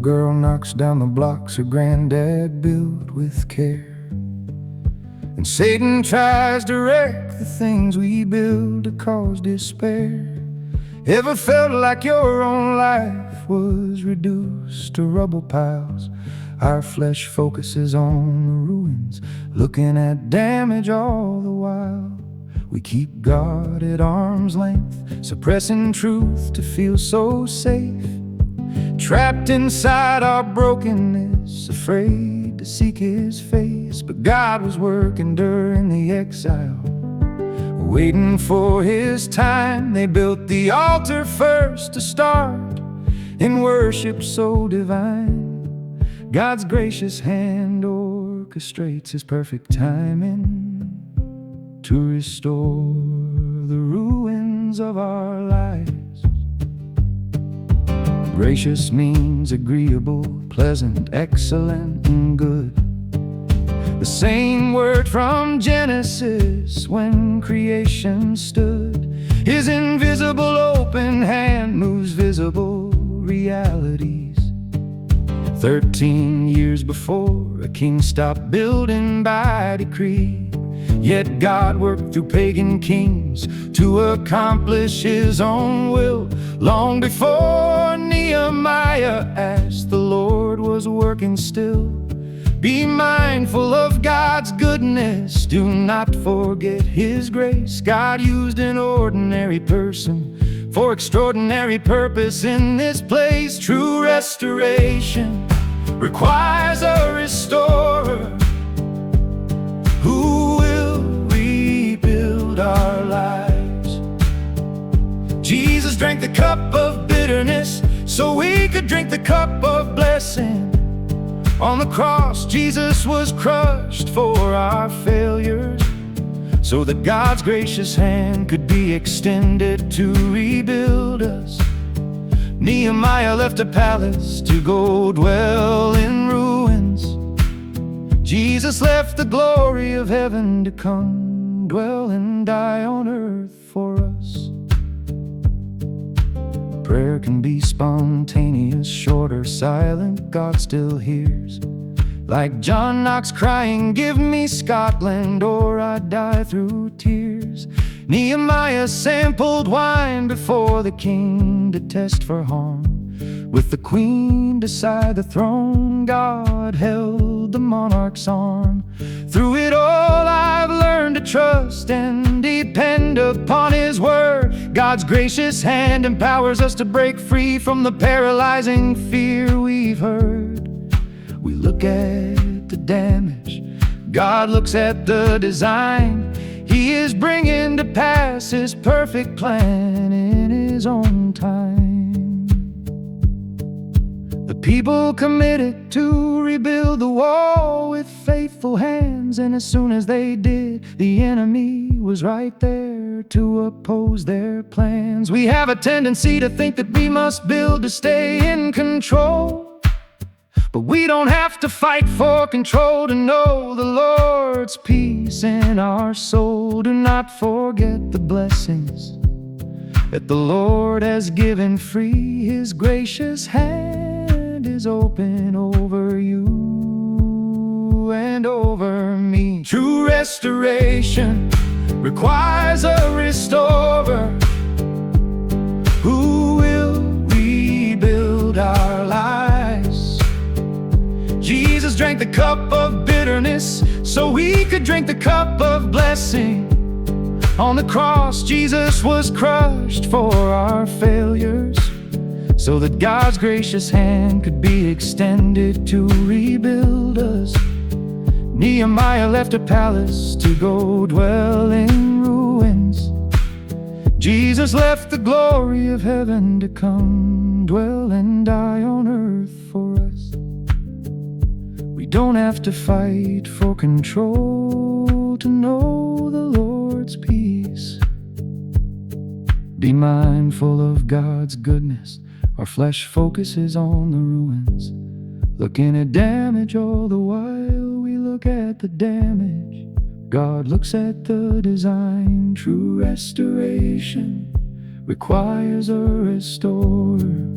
girl knocks down the blocks her granddad built with care. And Satan tries to wreck the things we build to cause despair. Ever felt like your own life was reduced to rubble piles? Our flesh focuses on the ruins, looking at damage all the while. We keep God at arm's length, suppressing truth to feel so safe. Trapped inside our brokenness, afraid to seek His face. But God was working during the exile, waiting for His time. They built the altar first to start in worship so divine. God's gracious hand orchestrates His perfect timing to restore the ruins of our lives. Gracious means agreeable, pleasant, excellent, and good. The same word from Genesis when creation stood. His invisible open hand moves visible realities. 13 years before, a king stopped building by decree. Yet God worked through pagan kings to accomplish His own will. Long before Nehemiah asked, the Lord was working still. Be mindful of God's goodness, do not forget His grace. God used an ordinary person for extraordinary purpose in this place. True restoration requires a restorer who will rebuild our lives. Jesus drank the cup of bitterness so we could drink the cup of blessing. On the cross, Jesus was crushed for our failures, so that God's gracious hand could be extended to rebuild us. Nehemiah left a palace to go dwell in ruins. Jesus left the glory of heaven to come dwell and die on earth for us. Prayer can be spontaneous, short or silent, God still hears. Like John Knox crying, give me Scotland or I die through tears. Nehemiah sampled wine before the king to test for harm. With the queen beside the throne, God held the monarch's arm. Through it all I've learned to trust and depend upon His word. God's gracious hand empowers us to break free from the paralyzing fear we've heard. We look at the damage, God looks at the design. He is bringing to pass His perfect plan in His own time. The people committed to rebuild the wall with faithful hands, and as soon as they did, the enemy was right there to oppose their plans. We have a tendency to think that we must build to stay in control, but we don't have to fight for control to know the Lord's peace in our soul. Do not forget the blessings that the Lord has given free. His gracious hand is open over you and over me. True restoration requires a restorer who will rebuild our lives. Jesus drank the cup of bitterness so we could drink the cup of blessing. On the cross, Jesus was crushed for our failures, so that God's gracious hand could be extended to rebuild us. Nehemiah left a palace to go dwell in ruins. Jesus left the glory of heaven to come dwell and die on earth for us. We don't have to fight for control to know the Lord's peace. Be mindful of God's goodness. Our flesh focuses on the ruins, looking at damage all the while we look at the damage. God looks at the design. True restoration requires a restorer